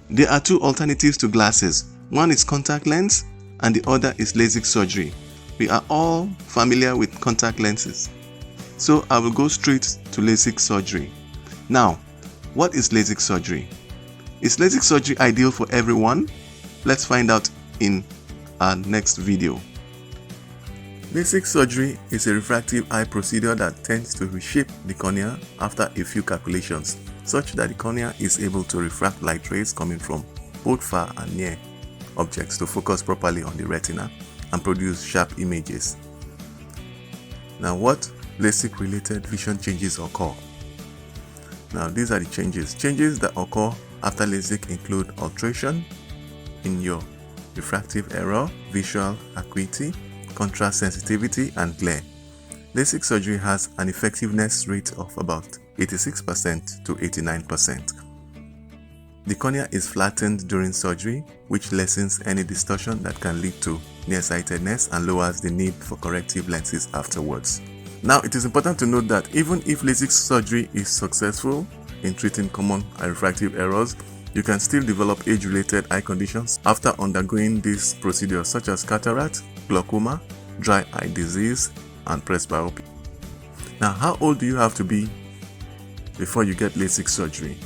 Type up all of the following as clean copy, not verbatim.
There are two alternatives to glasses. One is contact lens and the other is LASIK surgery. We are all familiar with contact lenses, so I will go straight to LASIK surgery. Now, what is LASIK surgery? Is LASIK surgery ideal for everyone? Let's find out in our next video. LASIK surgery is a refractive eye procedure that tends to reshape the cornea after a few calculations, such that the cornea is able to refract light rays coming from both far and near objects to focus properly on the retina and produce sharp images. Now, what LASIK related vision changes occur? Now, these are the changes. Changes that occur after LASIK include alteration in your refractive error, visual acuity, contrast sensitivity, and glare. LASIK surgery has an effectiveness rate of about 86% to 89%. The cornea is flattened during surgery, which lessens any distortion that can lead to nearsightedness and lowers the need for corrective lenses afterwards. Now, it is important to note that even if LASIK surgery is successful in treating common eye refractive errors, you can still develop age-related eye conditions after undergoing this procedure, such as cataract, glaucoma, dry eye disease, and presbyopia. Now, how old do you have to be before you get LASIK surgery?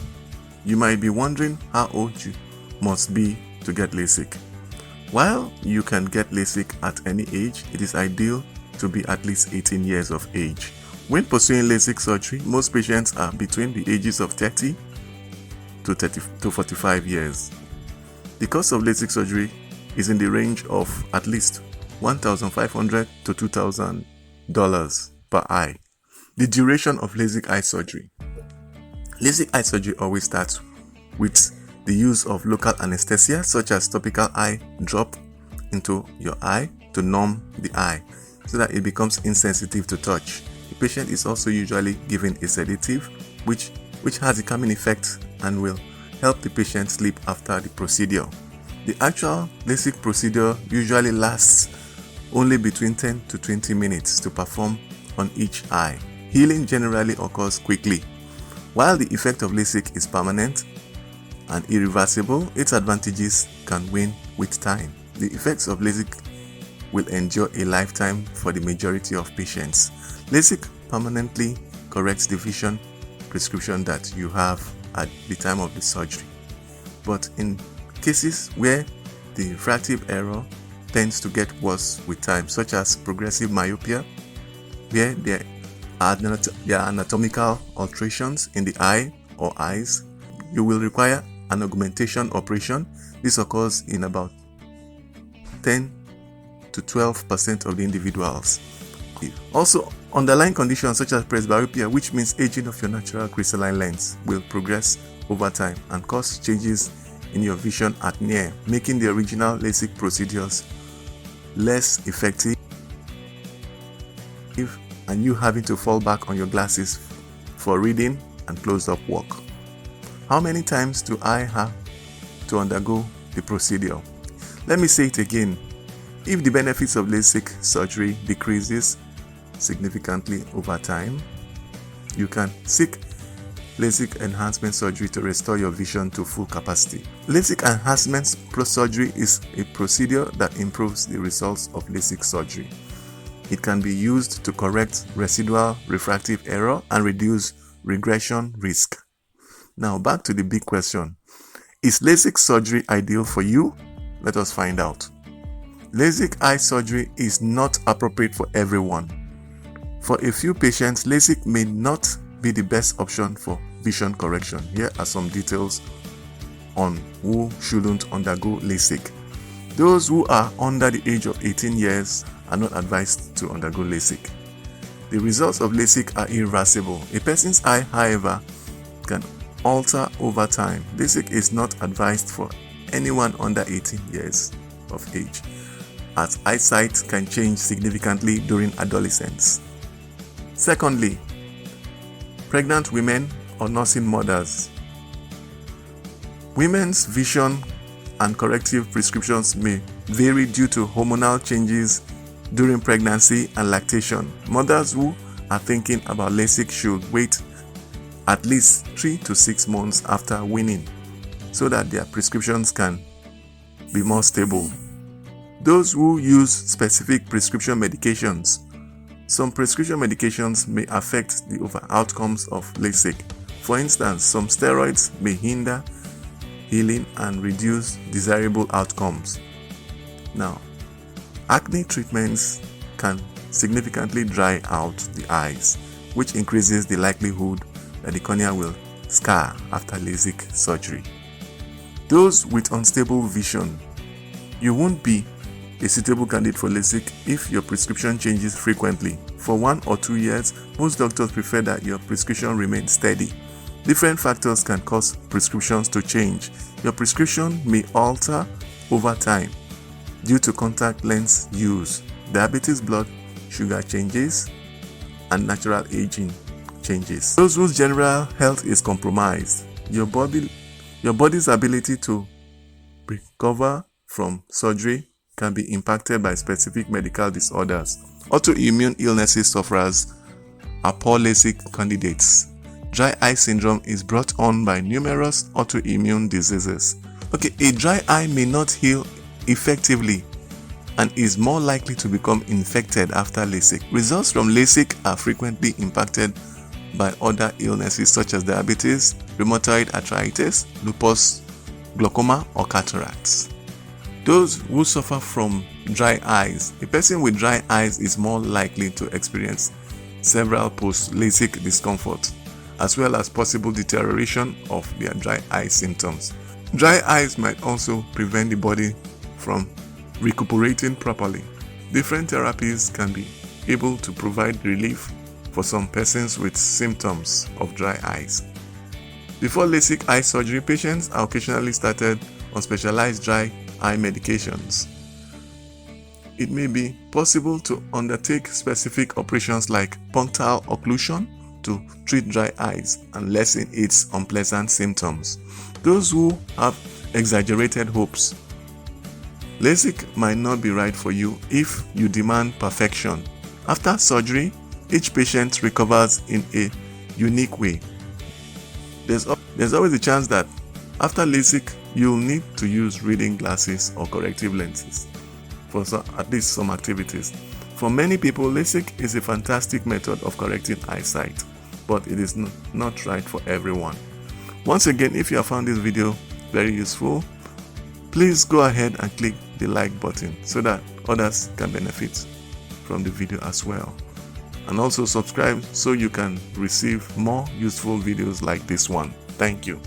You might be wondering how old you must be to get LASIK. While you can get LASIK at any age, it is ideal to be at least 18 years of age. When pursuing LASIK surgery, most patients are between the ages of 30 to 45 years. The cost of LASIK surgery is in the range of at least $1,500 to $2,000 per eye. The duration of LASIK eye surgery. LASIK eye surgery always starts with the use of local anesthesia, such as topical eye drop into your eye to numb the eye so that it becomes insensitive to touch. The patient is also usually given a sedative which has a calming effect and will help the patient sleep after the procedure. The actual LASIK procedure usually lasts only between 10 to 20 minutes to perform on each eye. Healing generally occurs quickly. While the effect of LASIK is permanent and irreversible, its advantages can wane with time. The effects of LASIK will endure a lifetime for the majority of patients. LASIK permanently corrects the vision prescription that you have at the time of the surgery. But in cases where the refractive error tends to get worse with time, such as progressive myopia, where there are anatomical alterations in the eye or eyes, you will require an augmentation operation. This occurs in about 10 to 12% of the individuals. Also, underlying conditions such as presbyopia, which means aging of your natural crystalline lens, will progress over time and cause changes in your vision at near, making the original LASIK procedures less effective and you having to fall back on your glasses for reading and close-up work. How many times do I have to undergo the procedure? Let me say it again. If the benefits of LASIK surgery decreases significantly over time, you can seek LASIK enhancement surgery to restore your vision to full capacity. LASIK enhancement surgery is a procedure that improves the results of LASIK surgery. It can be used to correct residual refractive error and reduce regression risk. Now, back to the big question. Is LASIK surgery ideal for you? Let us find out. LASIK eye surgery is not appropriate for everyone. For a few patients, LASIK may not be the best option for vision correction. Here are some details on who shouldn't undergo LASIK. Those who are under the age of 18 years are not advised to undergo LASIK. The results of LASIK are irreversible. A person's eye, however, can alter over time. LASIK is not advised for anyone under 18 years of age, as eyesight can change significantly during adolescence. Secondly, pregnant women or nursing mothers. Women's vision and corrective prescriptions may vary due to hormonal changes during pregnancy and lactation. Mothers who are thinking about LASIK should wait at least 3 to 6 months after weaning so that their prescriptions can be more stable. Those who use specific prescription medications. Some prescription medications may affect the overall outcomes of LASIK. For instance, some steroids may hinder healing and reduce desirable outcomes. Now, acne treatments can significantly dry out the eyes, which increases the likelihood that the cornea will scar after LASIK surgery. Those with unstable vision. You won't be a suitable candidate for LASIK if your prescription changes frequently. For 1 or 2 years, most doctors prefer that your prescription remains steady. Different factors can cause prescriptions to change. Your prescription may alter over time due to contact lens use, diabetes, blood sugar changes, and natural aging changes. Those whose general health is compromised. Your body's ability to recover from surgery can be impacted by specific medical disorders. Autoimmune illnesses sufferers are poor LASIK candidates. Dry eye syndrome is brought on by numerous autoimmune diseases. A dry eye may not heal effectively and is more likely to become infected after LASIK. Results from LASIK are frequently impacted by other illnesses such as diabetes, rheumatoid arthritis, lupus, glaucoma, or cataracts. Those who suffer from dry eyes. A person with dry eyes is more likely to experience several post-LASIK discomfort, as well as possible deterioration of their dry eye symptoms. Dry eyes might also prevent the body from recuperating properly. Different therapies can be able to provide relief for some persons with symptoms of dry eyes. Before LASIK eye surgery, patients are occasionally started on specialized dry eye medications. It may be possible to undertake specific operations like punctal occlusion to treat dry eyes and lessen its unpleasant symptoms. Those who have exaggerated hopes. LASIK might not be right for you if you demand perfection. After surgery, each patient recovers in a unique way. There's always a chance that after LASIK, you'll need to use reading glasses or corrective lenses for at least some activities. For many people, LASIK is a fantastic method of correcting eyesight, but it is not right for everyone. Once again, if you have found this video very useful, please go ahead and click the like button so that others can benefit from the video as well. And also subscribe so you can receive more useful videos like this one. Thank you.